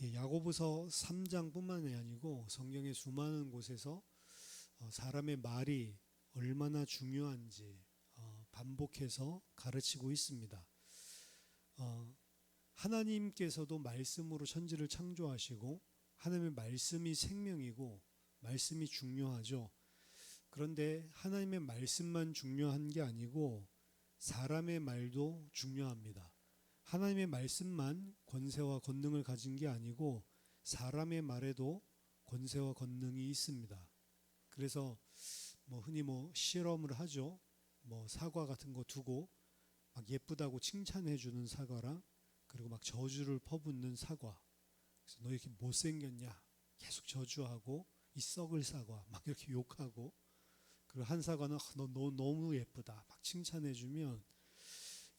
야고보서 3장뿐만이 아니고 성경의 수많은 곳에서 사람의 말이 얼마나 중요한지 반복해서 가르치고 있습니다. 하나님께서도 말씀으로 천지를 창조하시고 하나님의 말씀이 생명이고 말씀이 중요하죠. 그런데 하나님의 말씀만 중요한 게 아니고 사람의 말도 중요합니다. 하나님의 말씀만 권세와 권능을 가진 게 아니고 사람의 말에도 권세와 권능이 있습니다. 그래서 흔히 실험을 하죠. 사과 같은 거 두고 막 예쁘다고 칭찬해 주는 사과랑 그리고 막 저주를 퍼붓는 사과. 그래서 너 이렇게 못생겼냐? 계속 저주하고 이 썩을 사과 막 이렇게 욕하고 그리고 한 사과는 너 너무 예쁘다 막 칭찬해 주면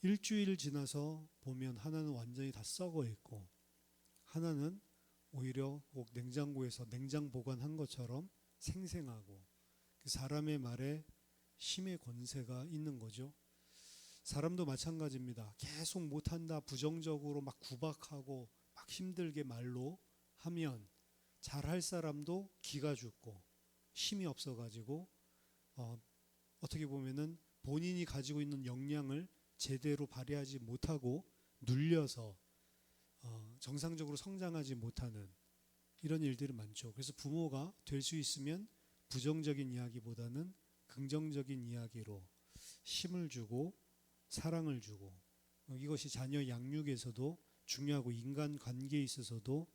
일주일 지나서 보면 하나는 완전히 다 썩어 있고 하나는 오히려 꼭 냉장고에서 냉장 보관한 것처럼 생생하고 그 사람의 말에 힘의 권세가 있는 거죠. 사람도 마찬가지입니다. 계속 못한다 부정적으로 막 구박하고 막 힘들게 말로 하면 잘할 사람도 기가 죽고 힘이 없어가지고 어떻게 보면은 본인이 가지고 있는 역량을 제대로 발휘하지 못하고 눌려서 정상적으로 성장하지 못하는 이런 일들이 많죠. 그래서 부모가 될 수 있으면 부정적인 이야기보다는 긍정적인 이야기로 힘을 주고 사랑을 주고 이것이 자녀 양육에서도 중요하고 인간 관계에 있어서도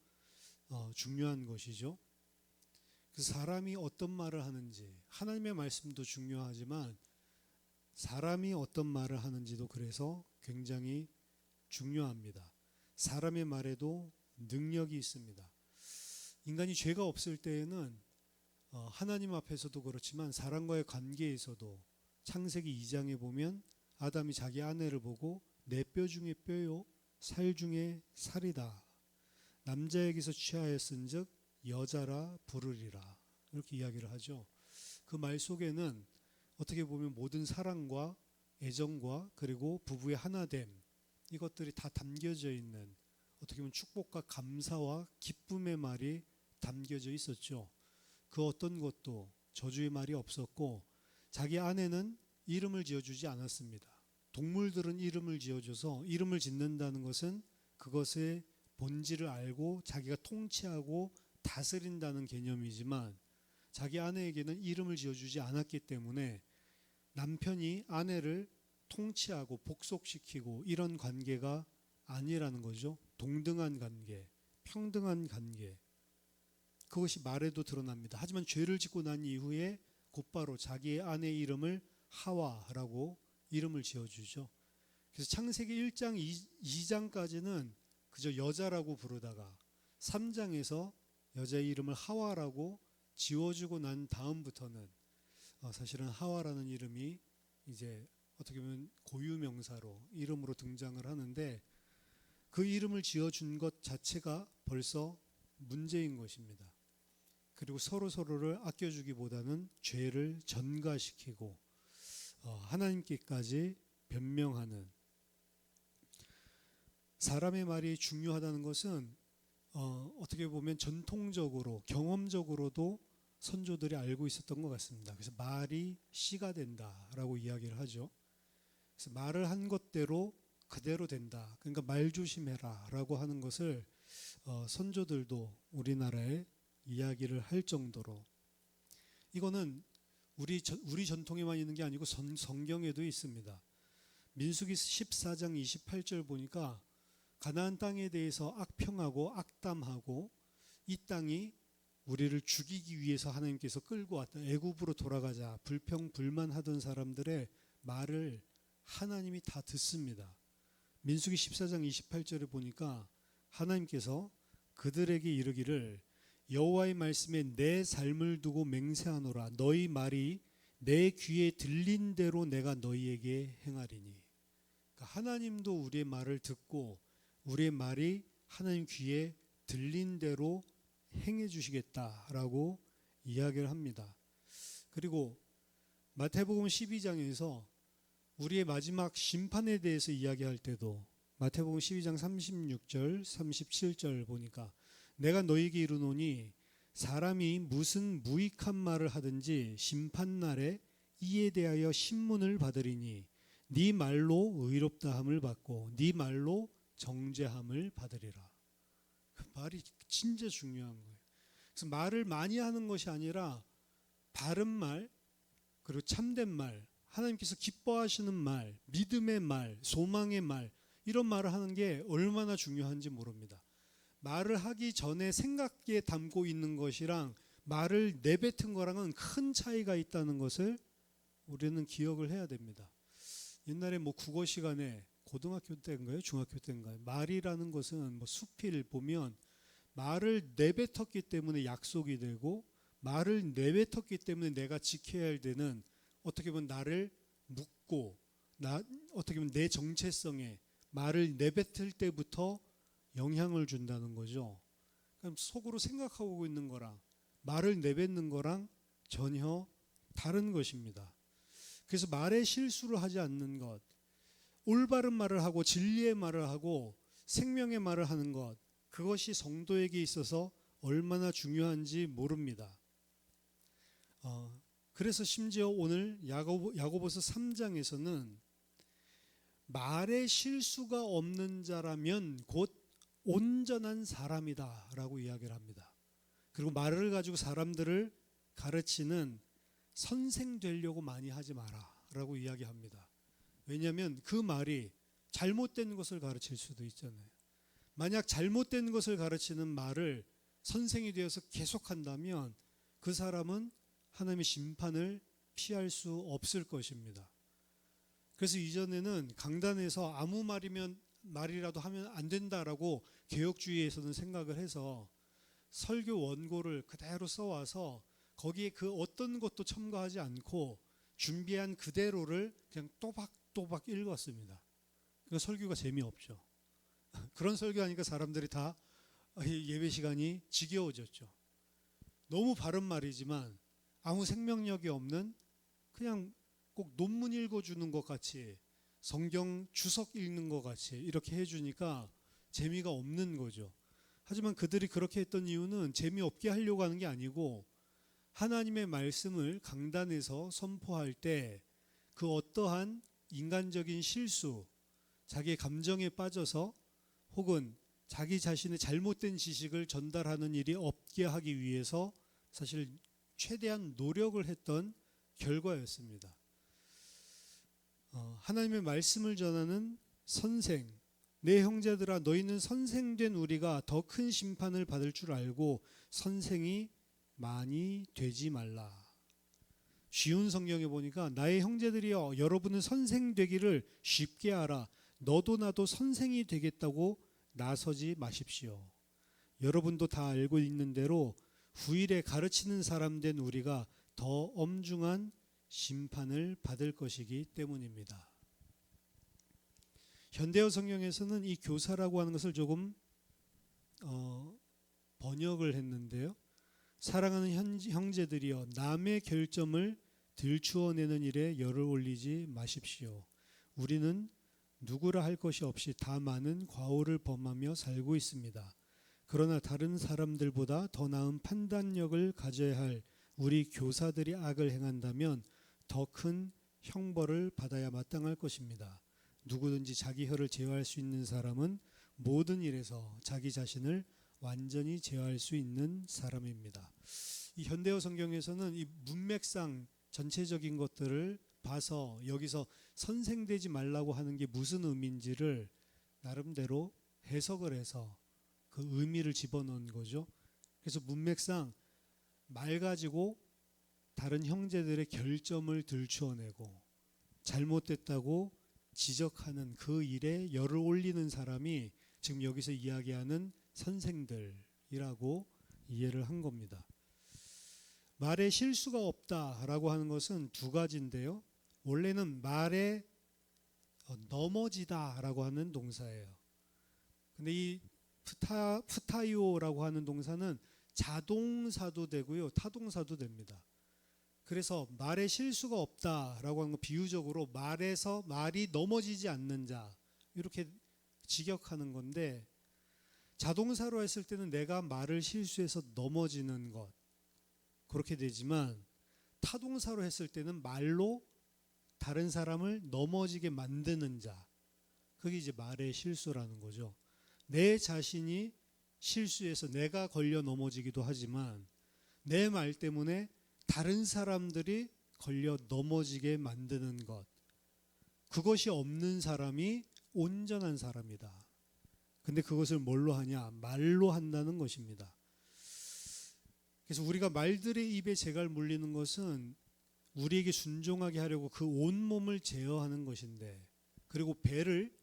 중요한 것이죠. 그래서 사람이 어떤 말을 하는지 하나님의 말씀도 중요하지만 사람이 어떤 말을 하는지도 그래서 굉장히 중요합니다. 사람의 말에도 능력이 있습니다. 인간이 죄가 없을 때에는 하나님 앞에서도 그렇지만 사람과의 관계에서도 창세기 2장에 보면 아담이 자기 아내를 보고 내 뼈 중에 뼈요 살 중에 살이다. 남자에게서 취하였은즉 여자라 부르리라. 이렇게 이야기를 하죠. 그 말 속에는 어떻게 보면 모든 사랑과 애정과 그리고 부부의 하나됨 이것들이 다 담겨져 있는 어떻게 보면 축복과 감사와 기쁨의 말이 담겨져 있었죠. 그 어떤 것도 저주의 말이 없었고 자기 아내는 이름을 지어주지 않았습니다. 동물들은 이름을 지어줘서 이름을 짓는다는 것은 그것의 본질을 알고 자기가 통치하고 다스린다는 개념이지만 자기 아내에게는 이름을 지어주지 않았기 때문에 남편이 아내를 통치하고 복속시키고 이런 관계가 아니라는 거죠. 동등한 관계, 평등한 관계. 그것이 말에도 드러납니다. 하지만 죄를 짓고 난 이후에 곧바로 자기의 아내 이름을 하와라고 이름을 지어주죠. 그래서 창세기 1장, 2장까지는 그저 여자라고 부르다가 3장에서 여자의 이름을 하와라고 지워주고 난 다음부터는 사실은 하와라는 이름이 이제 어떻게 보면 고유명사로 이름으로 등장을 하는데 그 이름을 지어준 것 자체가 벌써 문제인 것입니다. 그리고 서로를 아껴주기보다는 죄를 전가시키고 하나님께까지 변명하는 사람의 말이 중요하다는 것은 어떻게 보면 전통적으로 경험적으로도 선조들이 알고 있었던 것 같습니다. 그래서 말이 씨가 된다라고 이야기를 하죠. 그래서 말을 한 것대로 그대로 된다. 그러니까 말 조심해라 라고 하는 것을 선조들도 우리나라에 이야기를 할 정도로 이거는 우리 전통에만 있는 게 아니고 성경에도 있습니다. 민수기 14장 28절 보니까 가나안 땅에 대해서 악평하고 악담하고 이 땅이 우리를 죽이기 위해서 하나님께서 끌고 왔다. 애굽으로 돌아가자. 불평불만하던 사람들의 말을 하나님이 다 듣습니다. 민수기 14장 28절에 보니까 하나님께서 그들에게 이르기를 여호와의 말씀에 내 삶을 두고 맹세하노라. 너희 말이 내 귀에 들린 대로 내가 너희에게 행하리니. 그러니까 하나님도 우리의 말을 듣고 우리의 말이 하나님 귀에 들린 대로 행해 주시겠다라고 이야기를 합니다. 그리고 마태복음 12장에서 우리의 마지막 심판에 대해서 이야기할 때도 마태복음 12장 36절 37절 보니까 내가 너희에게 이르노니 사람이 무슨 무익한 말을 하든지 심판날에 이에 대하여 신문을 받으리니 네 말로 의롭다함을 받고 네 말로 정죄함을 받으리라. 그 말이 진짜 중요한 거예요. 그래서 말을 많이 하는 것이 아니라 바른 말, 그리고 참된 말, 하나님께서 기뻐하시는 말, 믿음의 말, 소망의 말, 이런 말을 하는 게 얼마나 중요한지 모릅니다. 말을 하기 전에 생각에 담고 있는 것이랑 말을 내뱉은 거랑은 큰 차이가 있다는 것을 우리는 기억을 해야 됩니다. 옛날에 뭐 국어 시간에 고등학교 때인가요? 중학교 때인가요? 말이라는 것은 뭐 수필 보면 말을 내뱉었기 때문에 약속이 되고 말을 내뱉었기 때문에 내가 지켜야 할 때는 어떻게 보면 나를 묻고 어떻게 보면 내 정체성에 말을 내뱉을 때부터 영향을 준다는 거죠. 그럼 속으로 생각하고 있는 거랑 말을 내뱉는 거랑 전혀 다른 것입니다. 그래서 말에 실수를 하지 않는 것, 올바른 말을 하고 진리의 말을 하고 생명의 말을 하는 것, 그것이 성도에게 있어서 얼마나 중요한지 모릅니다. 그래서 심지어 오늘 야고보서 3장에서는 말에 실수가 없는 자라면 곧 온전한 사람이다 라고 이야기를 합니다. 그리고 말을 가지고 사람들을 가르치는 선생 되려고 많이 하지 마라 라고 이야기합니다. 왜냐하면 그 말이 잘못된 것을 가르칠 수도 있잖아요. 만약 잘못된 것을 가르치는 말을 선생이 되어서 계속한다면 그 사람은 하나님의 심판을 피할 수 없을 것입니다. 그래서 이전에는 강단에서 아무 말이라도 하면 안 된다라고 개혁주의에서는 생각을 해서 설교 원고를 그대로 써와서 거기에 그 어떤 것도 첨가하지 않고 준비한 그대로를 그냥 또박또박 읽었습니다. 그 설교가 재미없죠. 그런 설교하니까 사람들이 다 예배 시간이 지겨워졌죠. 너무 바른 말이지만 아무 생명력이 없는 그냥 꼭 논문 읽어주는 것 같이 성경 주석 읽는 것 같이 이렇게 해주니까 재미가 없는 거죠. 하지만 그들이 그렇게 했던 이유는 재미없게 하려고 하는 게 아니고 하나님의 말씀을 강단에서 선포할 때 그 어떠한 인간적인 실수, 자기의 감정에 빠져서 혹은 자기 자신의 잘못된 지식을 전달하는 일이 없게 하기 위해서 사실 최대한 노력을 했던 결과였습니다. 하나님의 말씀을 전하는 선생, 내 형제들아 너희는 선생된 우리가 더 큰 심판을 받을 줄 알고 선생이 많이 되지 말라. 쉬운 성경에 보니까 나의 형제들이여 여러분은 선생 되기를 쉽게 하라. 너도 나도 선생이 되겠다고 나서지 마십시오. 여러분도 다 알고 있는 대로 후일에 가르치는 사람 된 우리가 더 엄중한 심판을 받을 것이기 때문입니다. 현대어 성경에서는 이 교사라고 하는 것을 조금 번역을 했는데요. 사랑하는 형제들이여 남의 결점을 들추어내는 일에 열을 올리지 마십시오. 우리는 누구라 할 것이 없이 다 많은 과오를 범하며 살고 있습니다. 그러나 다른 사람들보다 더 나은 판단력을 가져야 할 우리 교사들이 악을 행한다면 더 큰 형벌을 받아야 마땅할 것입니다. 누구든지 자기 혀를 제어할 수 있는 사람은 모든 일에서 자기 자신을 완전히 제어할 수 있는 사람입니다. 이 현대어 성경에서는 이 문맥상 전체적인 것들을 봐서 여기서 선생되지 말라고 하는 게 무슨 의미인지를 나름대로 해석을 해서 그 의미를 집어넣은 거죠. 그래서 문맥상 말 가지고 다른 형제들의 결점을 들추어내고 잘못됐다고 지적하는 그 일에 열을 올리는 사람이 지금 여기서 이야기하는 선생들이라고 이해를 한 겁니다. 말에 실수가 없다라고 하는 것은 두 가지인데요. 원래는 말에 넘어지다라고 하는 동사예요. 근데 이 푸타이오라고 하는 동사는 자동사도 되고요, 타동사도 됩니다. 그래서 말에 실수가 없다라고 하는 거 비유적으로 말이 넘어지지 않는 자 이렇게 직역하는 건데 자동사로 했을 때는 내가 말을 실수해서 넘어지는 것, 그렇게 되지만 타동사로 했을 때는 말로 다른 사람을 넘어지게 만드는 자, 그게 이제 말의 실수라는 거죠. 내 자신이 실수해서 내가 걸려 넘어지기도 하지만 내 말 때문에 다른 사람들이 걸려 넘어지게 만드는 것, 그것이 없는 사람이 온전한 사람이다. 근데 그것을 뭘로 하냐? 말로 한다는 것입니다. 그래서 우리가 말들의 입에 재갈 물리는 것은 우리에게 순종하게 하려고 그 온몸을 제어하는 것인데, 그리고 배를,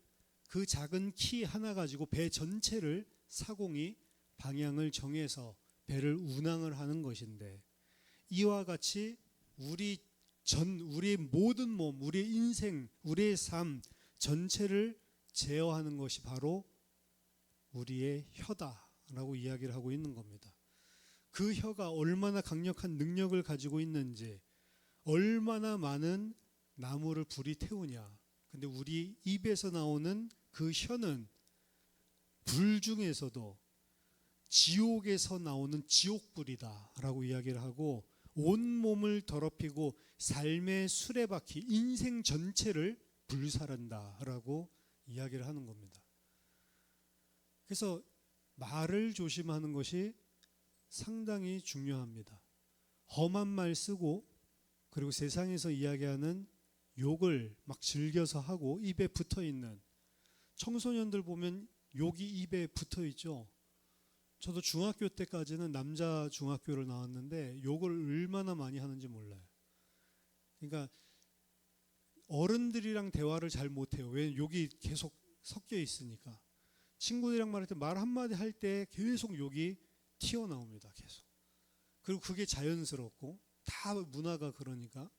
그 작은 키 하나 가지고 배 전체를 사공이 방향을 정해서 배를 운항을 하는 것인데, 이와 같이 우리의 모든 몸, 우리의 인생, 우리의 삶 전체를 제어하는 것이 바로 우리의 혀다라고 이야기를 하고 있는 겁니다. 그 혀가 얼마나 강력한 능력을 가지고 있는지, 얼마나 많은 나무를 불이 태우냐. 근데 우리 입에서 나오는 그 혀는 불 중에서도 지옥에서 나오는 지옥불이다라고 이야기를 하고, 온몸을 더럽히고 삶의 수레바퀴, 인생 전체를 불살른다라고 이야기를 하는 겁니다. 그래서 말을 조심하는 것이 상당히 중요합니다. 험한 말 쓰고, 그리고 세상에서 이야기하는 욕을 막 즐겨서 하고 입에 붙어 있는 청소년들 보면 욕이 입에 붙어 있죠. 저도 중학교 때까지는 남자 중학교를 나왔는데 욕을 얼마나 많이 하는지 몰라요. 그러니까 어른들이랑 대화를 잘 못해요. 왜? 욕이 계속 섞여 있으니까. 친구들이랑 말할 때 말 한마디 할 때 계속 욕이 튀어나옵니다. 계속. 그리고 그게 자연스럽고 다 문화가 그러니까.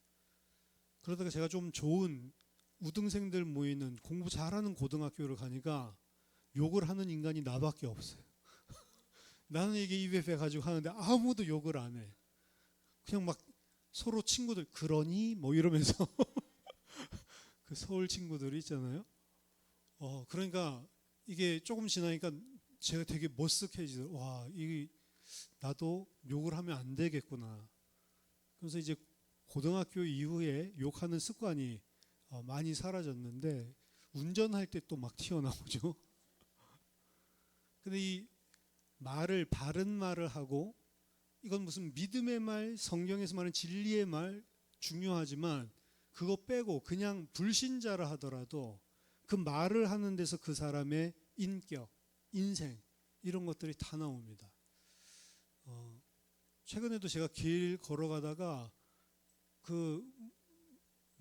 그러다가 제가 좀 좋은 우등생들 모이는 공부 잘하는 고등학교를 가니까 욕을 하는 인간이 나밖에 없어요. 나는 이게 입에 배가지고 하는데 아무도 욕을 안 해. 그냥 막 서로 친구들 그러니 뭐 이러면서 그 서울 친구들이 있잖아요. 그러니까 이게 조금 지나니까 제가 되게 머쓱해지더라고요. 와, 이게 나도 욕을 하면 안 되겠구나. 그래서 이제 고등학교 이후에 욕하는 습관이 많이 사라졌는데, 운전할 때 또 막 튀어나오죠. 근데 이 말을, 바른 말을 하고, 이건 무슨 믿음의 말, 성경에서 말하는 진리의 말 중요하지만, 그거 빼고 그냥 불신자라 하더라도 그 말을 하는 데서 그 사람의 인격, 인생 이런 것들이 다 나옵니다. 최근에도 제가 길 걸어가다가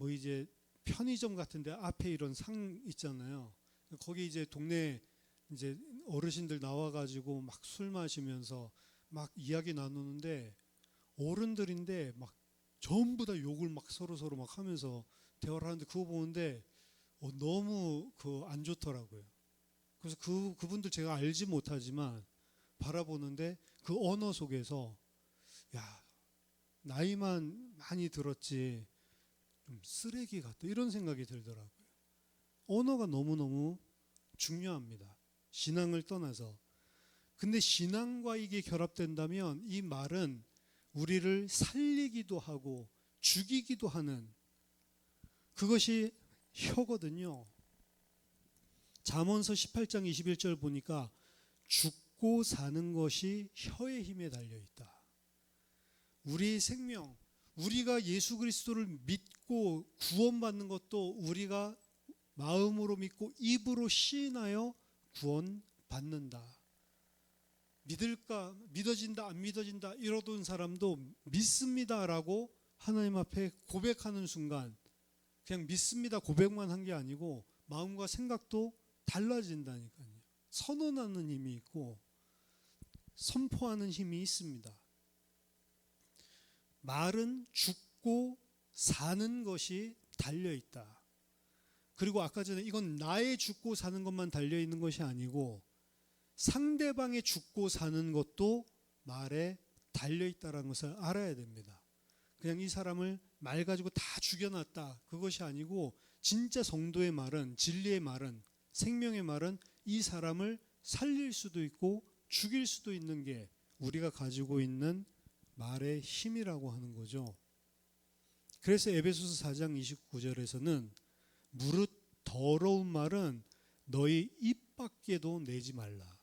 이제 편의점 같은데 앞에 이런 상 있잖아요. 거기 이제 동네 이제 어르신들 나와가지고 막 술 마시면서 막 이야기 나누는데, 어른들인데 막 전부 다 욕을 막 서로 막 하면서 대화를 하는데, 그거 보는데 너무 안 좋더라고요. 그래서 그분들 제가 알지 못하지만 바라보는데 그 언어 속에서, 야, 나이만 많이 들었지 좀 쓰레기 같다 이런 생각이 들더라고요. 언어가 너무너무 중요합니다. 신앙을 떠나서. 근데 신앙과 이게 결합된다면 이 말은 우리를 살리기도 하고 죽이기도 하는, 그것이 혀거든요. 잠언서 18장 21절 보니까 죽고 사는 것이 혀의 힘에 달려있다. 우리의 생명, 우리가 예수 그리스도를 믿고 구원받는 것도 우리가 마음으로 믿고 입으로 시인하여 구원받는다. 믿어진다 안 믿어진다 이러던 사람도 믿습니다라고 하나님 앞에 고백하는 순간, 그냥 믿습니다 고백만 한 게 아니고 마음과 생각도 달라진다니까요. 선언하는 힘이 있고 선포하는 힘이 있습니다. 말은 죽고 사는 것이 달려있다. 그리고 아까 전에 이건 나의 죽고 사는 것만 달려있는 것이 아니고 상대방의 죽고 사는 것도 말에 달려있다는 것을 알아야 됩니다. 그냥 이 사람을 말 가지고 다 죽여놨다 그것이 아니고, 진짜 성도의 말은, 진리의 말은, 생명의 말은 이 사람을 살릴 수도 있고 죽일 수도 있는 게 우리가 가지고 있는 말의 힘이라고 하는 거죠. 그래서 에베소서 4장 29절에서는 무릇 더러운 말은 너희 입 밖에도 내지 말라.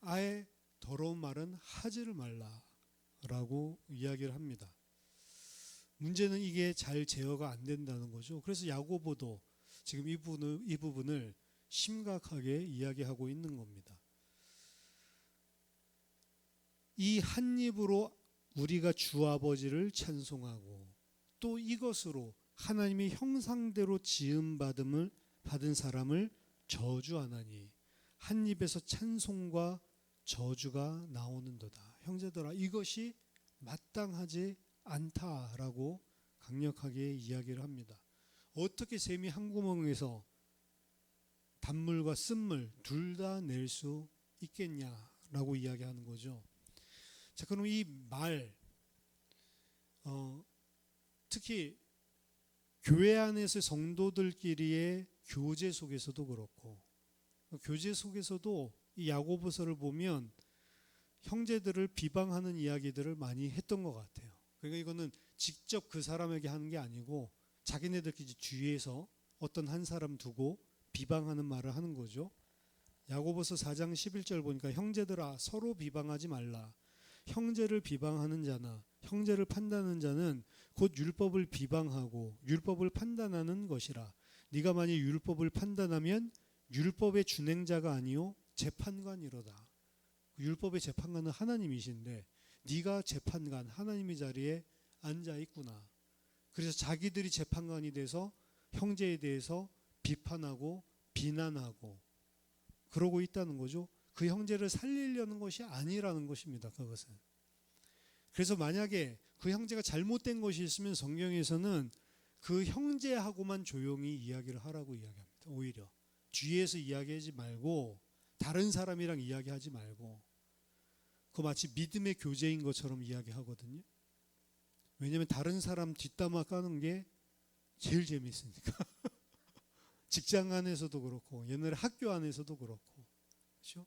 아예 더러운 말은 하지를 말라라고 이야기를 합니다. 문제는 이게 잘 제어가 안 된다는 거죠. 그래서 야고보도 지금 이 부분을 심각하게 이야기하고 있는 겁니다. 이 한 입으로 우리가 주 아버지를 찬송하고 또 이것으로 하나님의 형상대로 지음 받은 사람을 저주하나니 한 입에서 찬송과 저주가 나오는도다. 형제들아, 이것이 마땅하지 않다라고 강력하게 이야기를 합니다. 어떻게 샘이 한 구멍에서 단물과 쓴물 둘 다 낼 수 있겠냐라고 이야기하는 거죠. 자, 그럼 이 말, 특히 교회 안에서 성도들끼리의 교제 속에서도 그렇고, 교제 속에서도 이 야고보서를 보면 형제들을 비방하는 이야기들을 많이 했던 것 같아요. 그러니까 이거는 직접 그 사람에게 하는 게 아니고 자기네들끼리 뒤에서 어떤 한 사람 두고 비방하는 말을 하는 거죠. 야고보서 4장 11절 보니까 형제들아 서로 비방하지 말라. 형제를 비방하는 자나 형제를 판단하는 자는 곧 율법을 비방하고 율법을 판단하는 것이라. 네가 만일 율법을 판단하면 율법의 준행자가 아니요 재판관이로다. 율법의 재판관은 하나님이신데 네가 재판관 하나님의 자리에 앉아 있구나. 그래서 자기들이 재판관이 돼서 형제에 대해서 비판하고 비난하고 그러고 있다는 거죠. 그 형제를 살리려는 것이 아니라는 것입니다. 그것은. 그래서 만약에 그 형제가 잘못된 것이 있으면 성경에서는 그 형제하고만 조용히 이야기를 하라고 이야기합니다. 오히려 뒤에서 이야기하지 말고 다른 사람이랑 이야기하지 말고 그 마치 믿음의 교제인 것처럼 이야기하거든요. 왜냐하면 다른 사람 뒷담화 까는 게 제일 재밌으니까. 직장 안에서도 그렇고 옛날에 학교 안에서도 그렇고 그렇죠?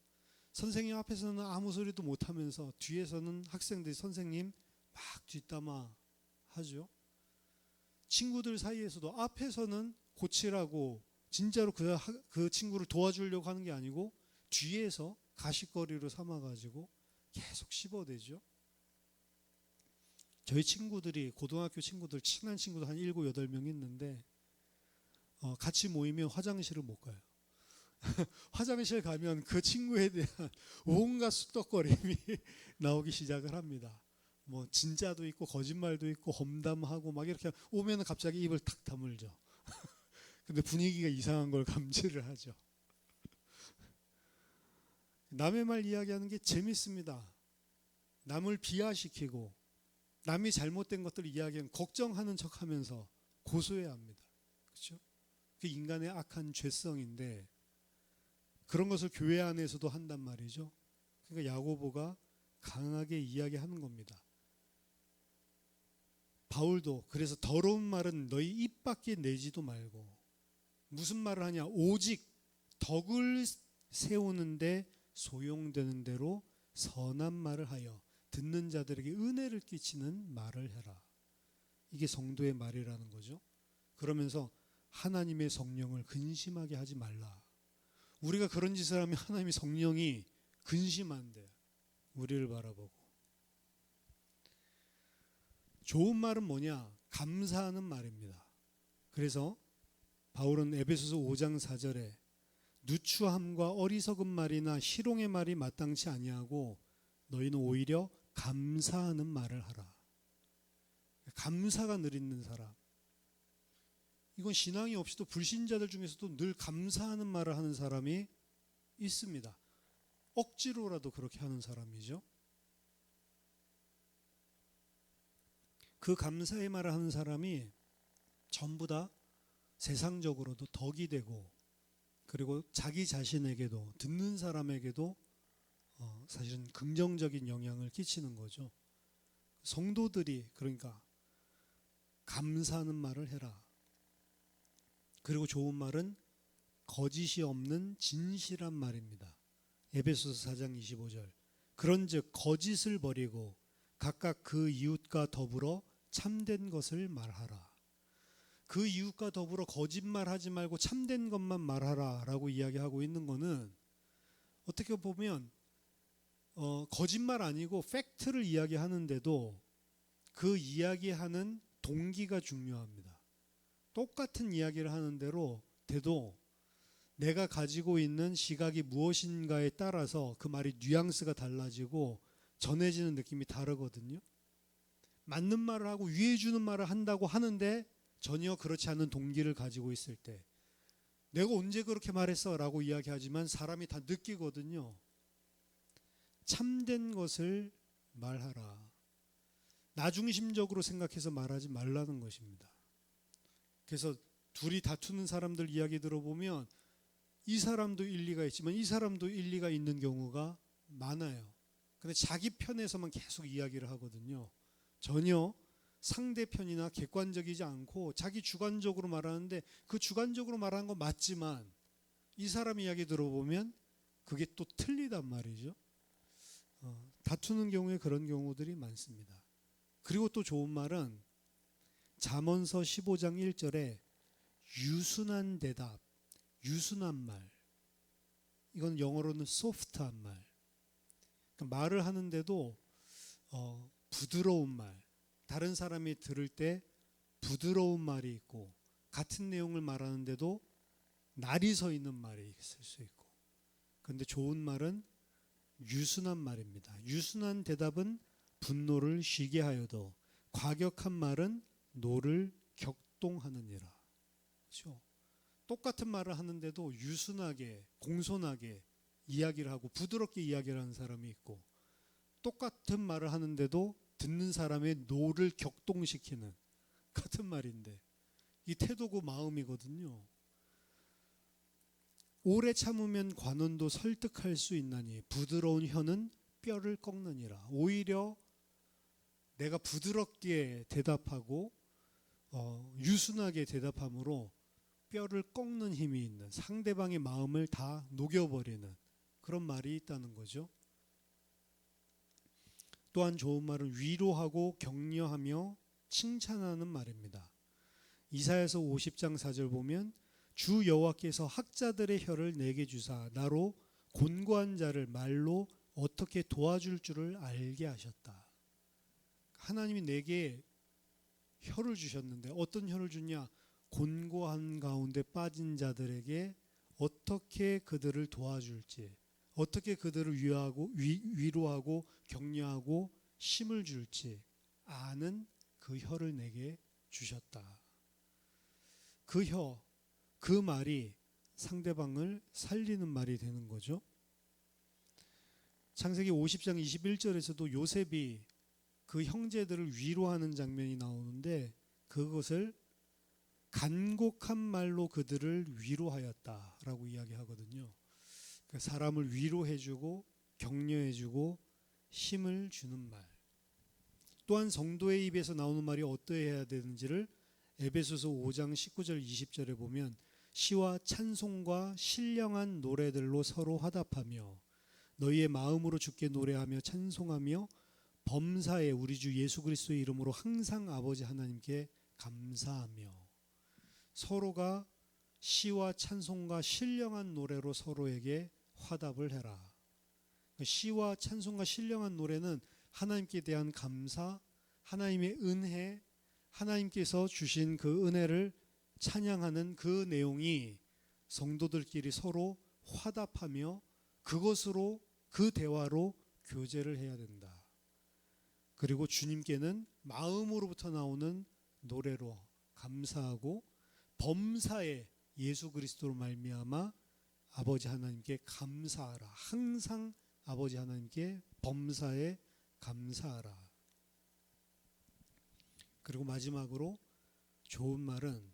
선생님 앞에서는 아무 소리도 못하면서 뒤에서는 학생들이 선생님 막 뒷담화 하죠. 친구들 사이에서도 앞에서는 고치라고 진짜로 그 친구를 도와주려고 하는 게 아니고 뒤에서 가십거리로 삼아가지고 계속 씹어대죠. 저희 친구들이 고등학교 친구들 친한 친구들 한 7, 8명 있는데 같이 모이면 화장실을 못 가요. 화장실 가면 그 친구에 대한 온갖 쑥덕거림이 나오기 시작을 합니다. 뭐 진짜도 있고 거짓말도 있고 험담하고 막 이렇게 오면 갑자기 입을 탁 다물죠. 근데 분위기가 이상한 걸 감지를 하죠. 남의 말 이야기하는 게 재밌습니다. 남을 비하시키고 남이 잘못된 것들 이야기하면 걱정하는 척하면서 고소해야 합니다. 그렇죠? 그 인간의 악한 죄성인데 그런 것을 교회 안에서도 한단 말이죠. 그러니까 야고보가 강하게 이야기하는 겁니다. 바울도 그래서 더러운 말은 너희 입 밖에 내지도 말고 무슨 말을 하냐? 오직 덕을 세우는데 소용되는 대로 선한 말을 하여 듣는 자들에게 은혜를 끼치는 말을 해라. 이게 성도의 말이라는 거죠. 그러면서 하나님의 성령을 근심하게 하지 말라. 우리가 그런 짓을 하면 하나님의 성령이 근심한대. 우리를 바라보고. 좋은 말은 뭐냐? 감사하는 말입니다. 그래서 바울은 에베소서 5장 4절에 누추함과 어리석은 말이나 희롱의 말이 마땅치 아니하고 너희는 오히려 감사하는 말을 하라. 감사가 늘 있는 사람. 이건 신앙이 없이도 불신자들 중에서도 늘 감사하는 말을 하는 사람이 있습니다. 억지로라도 그렇게 하는 사람이죠. 그 감사의 말을 하는 사람이 전부 다 세상적으로도 덕이 되고 그리고 자기 자신에게도 듣는 사람에게도 사실은 긍정적인 영향을 끼치는 거죠. 성도들이 그러니까 감사하는 말을 해라. 그리고 좋은 말은 거짓이 없는 진실한 말입니다. 에베소서 4장 25절. 그런즉 거짓을 버리고 각각 그 이웃과 더불어 참된 것을 말하라. 그 이웃과 더불어 거짓말하지 말고 참된 것만 말하라라고 이야기하고 있는 거는 어떻게 보면 거짓말 아니고 팩트를 이야기하는데도 그 이야기하는 동기가 중요합니다. 똑같은 이야기를 하는 대도 내가 가지고 있는 시각이 무엇인가에 따라서 그 말이 뉘앙스가 달라지고 전해지는 느낌이 다르거든요. 맞는 말을 하고 위해 주는 말을 한다고 하는데 전혀 그렇지 않은 동기를 가지고 있을 때 내가 언제 그렇게 말했어? 라고 이야기하지만 사람이 다 느끼거든요. 참된 것을 말하라. 나중심적으로 생각해서 말하지 말라는 것입니다. 그래서 둘이 다투는 사람들 이야기 들어보면 이 사람도 일리가 있지만 이 사람도 일리가 있는 경우가 많아요. 근데 자기 편에서만 계속 이야기를 하거든요. 전혀 상대편이나 객관적이지 않고 자기 주관적으로 말하는데 그 주관적으로 말하는 건 맞지만 이 사람 이야기 들어보면 그게 또 틀리단 말이죠. 다투는 경우에 그런 경우들이 많습니다. 그리고 또 좋은 말은 잠언서 15장 1절에 유순한 대답, 유순한 말. 이건 영어로는 소프트한 말. 그러니까 말을 하는데도 부드러운 말. 다른 사람이 들을 때 부드러운 말이 있고 같은 내용을 말하는데도 날이 서 있는 말이 있을 수 있고. 그런데 좋은 말은 유순한 말입니다. 유순한 대답은 분노를 쉬게 하여도 과격한 말은 노를 격동하느니라. 그렇죠? 똑같은 말을 하는데도 유순하게 공손하게 이야기를 하고 부드럽게 이야기를 하는 사람이 있고 똑같은 말을 하는데도 듣는 사람의 노를 격동시키는 같은 말인데 이 태도고 마음이거든요. 오래 참으면 관원도 설득할 수 있나니 부드러운 혀는 뼈를 꺾느니라. 오히려 내가 부드럽게 대답하고 유순하게 대답함으로 뼈를 꺾는 힘이 있는 상대방의 마음을 다 녹여버리는 그런 말이 있다는 거죠. 또한 좋은 말은 위로하고 격려하며 칭찬하는 말입니다. 이사야서 50장 4절 보면 주 여호와께서 학자들의 혀를 내게 주사 나로 곤고한 자를 말로 어떻게 도와줄 줄을 알게 하셨다. 하나님이 내게 혀를 주셨는데 어떤 혀를 주냐? 곤고한 가운데 빠진 자들에게 어떻게 그들을 도와줄지, 어떻게 그들을 위로하고 격려하고 힘을 줄지 아는 그 혀를 내게 주셨다. 그 혀, 그 말이 상대방을 살리는 말이 되는 거죠. 창세기 50장 21절에서도 요셉이 그 형제들을 위로하는 장면이 나오는데 그것을 간곡한 말로 그들을 위로하였다라고 이야기하거든요. 그러니까 사람을 위로해주고 격려해주고 힘을 주는 말. 또한 성도의 입에서 나오는 말이 어떠해야 되는지를 에베소서 5장 19절 20절에 보면 시와 찬송과 신령한 노래들로 서로 화답하며 너희의 마음으로 주께 노래하며 찬송하며 범사에 우리 주 예수 그리스도의 이름으로 항상 아버지 하나님께 감사하며 서로가 시와 찬송과 신령한 노래로 서로에게 화답을 해라. 시와 찬송과 신령한 노래는 하나님께 대한 감사, 하나님의 은혜, 하나님께서 주신 그 은혜를 찬양하는 그 내용이 성도들끼리 서로 화답하며 그것으로 그 대화로 교제를 해야 된다. 그리고 주님께는 마음으로부터 나오는 노래로 감사하고 범사에 예수 그리스도로 말미암아 아버지 하나님께 감사하라. 항상 아버지 하나님께 범사에 감사하라. 그리고 마지막으로 좋은 말은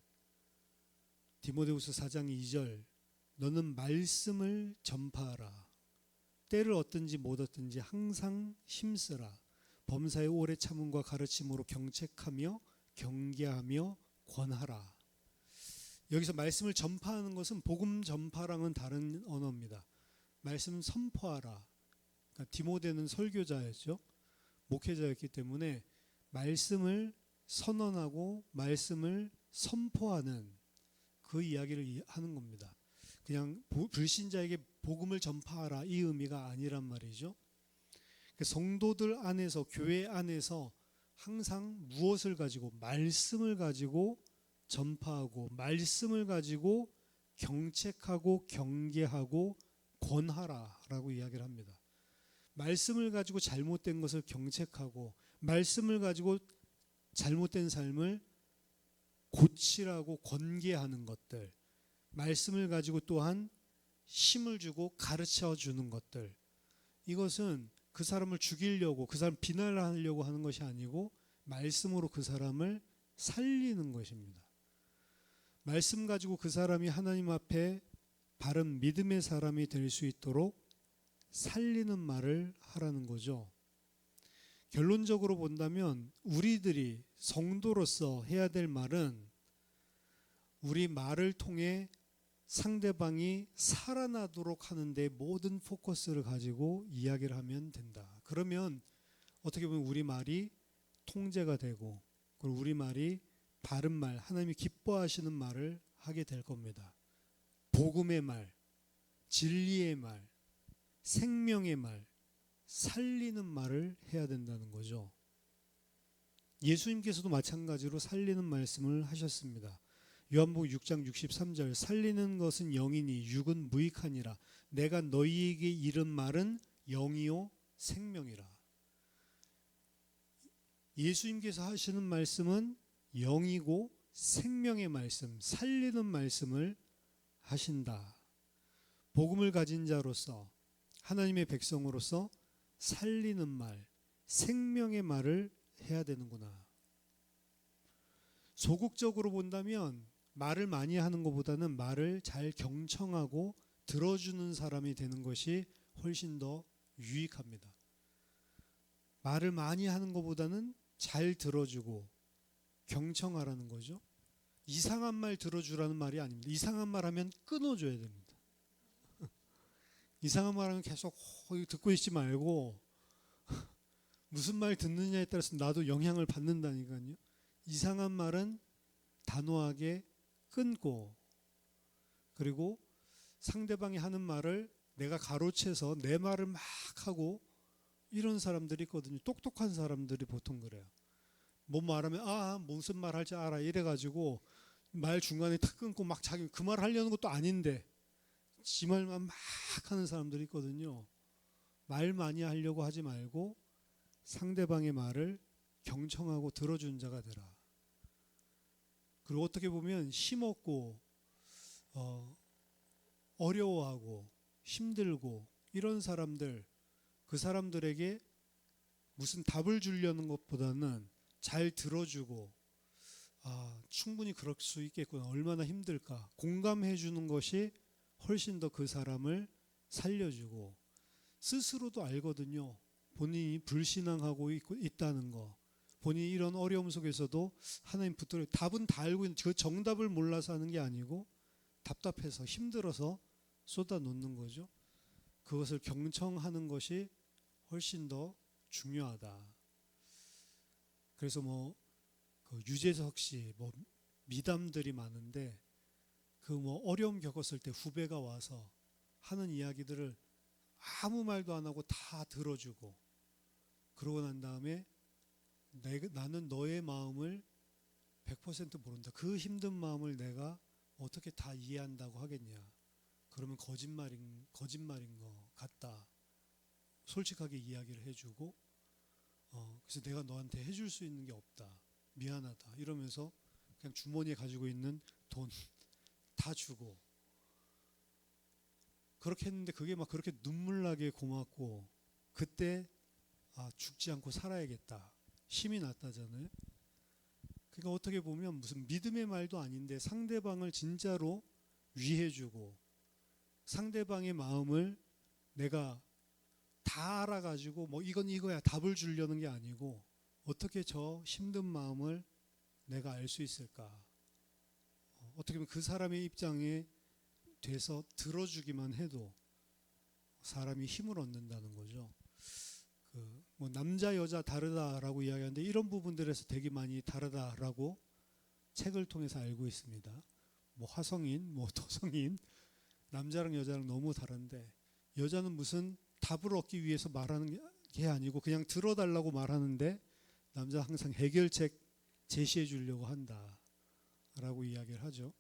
디모데후서 4장 2절 너는 말씀을 전파하라. 때를 얻든지 못 얻든지 항상 힘쓰라. 범사에 오래 참음과 가르침으로 경책하며 경계하며 권하라. 여기서 말씀을 전파하는 것은 복음 전파랑은 다른 언어입니다. 말씀 선포하라. 그러니까 디모데는 설교자였죠. 목회자였기 때문에 말씀을 선언하고 말씀을 선포하는 그 이야기를 하는 겁니다. 그냥 불신자에게 복음을 전파하라 이 의미가 아니란 말이죠. 성도들 안에서, 교회 안에서 항상 무엇을 가지고, 말씀을 가지고 전파하고 말씀을 가지고 경책하고 경계하고 권하라라고 이야기를 합니다. 말씀을 가지고 잘못된 것을 경책하고 말씀을 가지고 잘못된 삶을 고치라고 권계하는 것들, 말씀을 가지고 또한 힘을 주고 가르쳐 주는 것들, 이것은 그 사람을 죽이려고, 그 사람 비난하려고 하는 것이 아니고 말씀으로 그 사람을 살리는 것입니다. 말씀 가지고 그 사람이 하나님 앞에 바른 믿음의 사람이 될 수 있도록 살리는 말을 하라는 거죠. 결론적으로 본다면 우리들이 성도로서 해야 될 말은 우리 말을 통해 상대방이 살아나도록 하는데 모든 포커스를 가지고 이야기를 하면 된다. 그러면 어떻게 보면 우리 말이 통제가 되고, 그리고 우리 말이 바른 말, 하나님이 기뻐하시는 말을 하게 될 겁니다. 복음의 말, 진리의 말, 생명의 말, 살리는 말을 해야 된다는 거죠. 예수님께서도 마찬가지로 살리는 말씀을 하셨습니다. 요한복음 6장 63절, 살리는 것은 영이니 육은 무익하니라. 내가 너희에게 이른 말은 영이요 생명이라. 예수님께서 하시는 말씀은 영이고 생명의 말씀, 살리는 말씀을 하신다. 복음을 가진 자로서, 하나님의 백성으로서 살리는 말, 생명의 말을 해야 되는구나. 소극적으로 본다면 말을 많이 하는 것보다는 말을 잘 경청하고 들어주는 사람이 되는 것이 훨씬 더 유익합니다. 말을 많이 하는 것보다는 잘 들어주고 경청하라는 거죠. 이상한 말 들어주라는 말이 아닙니다. 이상한 말 하면 끊어줘야 됩니다. 이상한 말 하면 계속 듣고 있지 말고 무슨 말 듣느냐에 따라서 나도 영향을 받는다니까요. 이상한 말은 단호하게 끊고, 그리고 상대방이 하는 말을 내가 가로채서 내 말을 막 하고, 이런 사람들이 있거든요. 똑똑한 사람들이 보통 그래요. 뭐 말하면 무슨 말 할지 알아 이래가지고 말 중간에 탁 끊고 막 자기 그 말 하려는 것도 아닌데 지 말만 막 하는 사람들이 있거든요. 말 많이 하려고 하지 말고 상대방의 말을 경청하고 들어준 자가 되라. 그리고 어떻게 보면 힘없고 어려워하고 힘들고 이런 사람들, 그 사람들에게 무슨 답을 주려는 것보다는 잘 들어주고 충분히 그럴 수 있겠구나, 얼마나 힘들까, 공감해 주는 것이 훨씬 더 그 사람을 살려주고, 스스로도 알거든요. 본인이 불신앙하고 있다는 거, 본인이 이런 어려움 속에서도 하나님 붙들어, 답은 다 알고 있는, 그 정답을 몰라서 하는 게 아니고 답답해서 힘들어서 쏟아 놓는 거죠. 그것을 경청하는 것이 훨씬 더 중요하다. 그래서 그 유재석 씨 미담들이 많은데, 그 어려움 겪었을 때 후배가 와서 하는 이야기들을 아무 말도 안 하고 다 들어주고, 그러고 난 다음에 나는 너의 마음을 100% 모른다. 그 힘든 마음을 내가 어떻게 다 이해한다고 하겠냐. 그러면 거짓말인 것 같다. 솔직하게 이야기를 해주고, 그래서 내가 너한테 해줄 수 있는 게 없다. 미안하다. 이러면서 그냥 주머니에 가지고 있는 돈 다 주고, 그렇게 했는데 그게 막 그렇게 눈물나게 고맙고, 그때 죽지 않고 살아야겠다, 힘이 났다잖아요. 그러니까 어떻게 보면 무슨 믿음의 말도 아닌데 상대방을 진짜로 위해주고, 상대방의 마음을 내가 다 알아가지고 이건 이거야 답을 주려는 게 아니고, 어떻게 저 힘든 마음을 내가 알 수 있을까, 어떻게 보면 그 사람의 입장에 돼서 들어주기만 해도 사람이 힘을 얻는다는 거죠. 뭐 남자 여자 다르다라고 이야기하는데 이런 부분들에서 되게 많이 다르다라고 책을 통해서 알고 있습니다. 뭐 화성인, 뭐 토성인, 남자랑 여자랑 너무 다른데 여자는 무슨 답을 얻기 위해서 말하는 게 아니고 그냥 들어달라고 말하는데 남자 항상 해결책 제시해 주려고 한다라고 이야기를 하죠.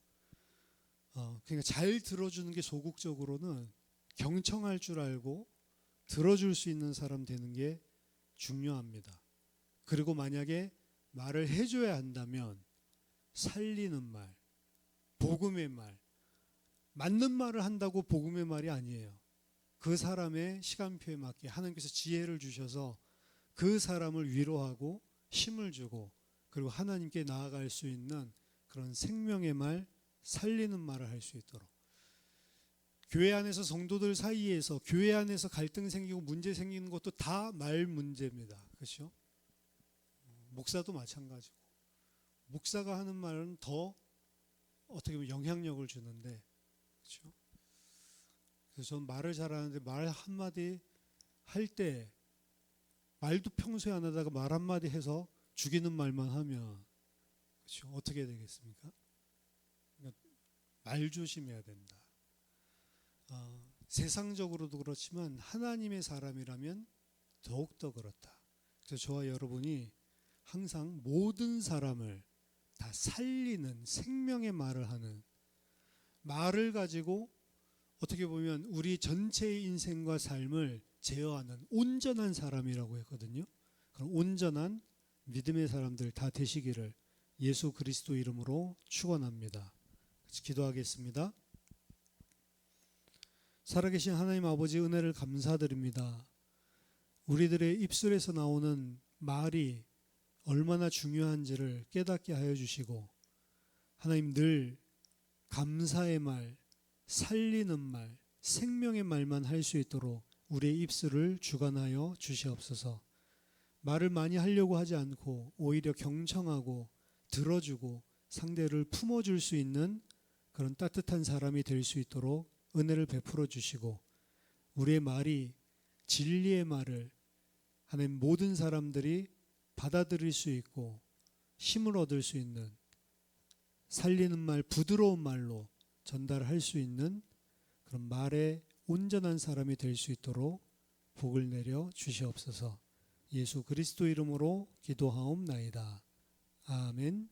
그러니까 잘 들어주는 게 소극적으로는 경청할 줄 알고 들어줄 수 있는 사람 되는 게 중요합니다. 그리고 만약에 말을 해줘야 한다면 살리는 말, 복음의 말, 맞는 말을 한다고 복음의 말이 아니에요. 그 사람의 시간표에 맞게 하나님께서 지혜를 주셔서 그 사람을 위로하고 힘을 주고 그리고 하나님께 나아갈 수 있는 그런 생명의 말, 살리는 말을 할 수 있도록. 교회 안에서 성도들 사이에서 교회 안에서 갈등 생기고 문제 생기는 것도 다 말 문제입니다. 그렇죠? 목사도 마찬가지고 목사가 하는 말은 더 어떻게 보면 영향력을 주는데 그렇죠? 그래서 저는 말을 잘하는데 말 한마디 할 때 말도 평소에 안 하다가 말 한마디 해서 죽이는 말만 하면 그렇죠? 어떻게 되겠습니까? 그러니까 말 조심해야 된다. 세상적으로도 그렇지만 하나님의 사람이라면 더욱더 그렇다. 그래서 저와 여러분이 항상 모든 사람을 다 살리는 생명의 말을 하는 말을 가지고 어떻게 보면 우리 전체의 인생과 삶을 제어하는 온전한 사람이라고 했거든요. 그럼 온전한 믿음의 사람들 다 되시기를 예수 그리스도 이름으로 축원합니다. 기도하겠습니다. 살아계신 하나님 아버지 은혜를 감사드립니다. 우리들의 입술에서 나오는 말이 얼마나 중요한지를 깨닫게 하여 주시고 하나님 늘 감사의 말, 살리는 말, 생명의 말만 할 수 있도록 우리의 입술을 주관하여 주시옵소서. 말을 많이 하려고 하지 않고 오히려 경청하고 들어주고 상대를 품어줄 수 있는 그런 따뜻한 사람이 될 수 있도록 은혜를 베풀어 주시고 우리의 말이 진리의 말을 하나님 모든 사람들이 받아들일 수 있고 힘을 얻을 수 있는 살리는 말, 부드러운 말로 전달할 수 있는 그런 말의 온전한 사람이 될 수 있도록 복을 내려 주시옵소서. 예수 그리스도 이름으로 기도하옵나이다. 아멘.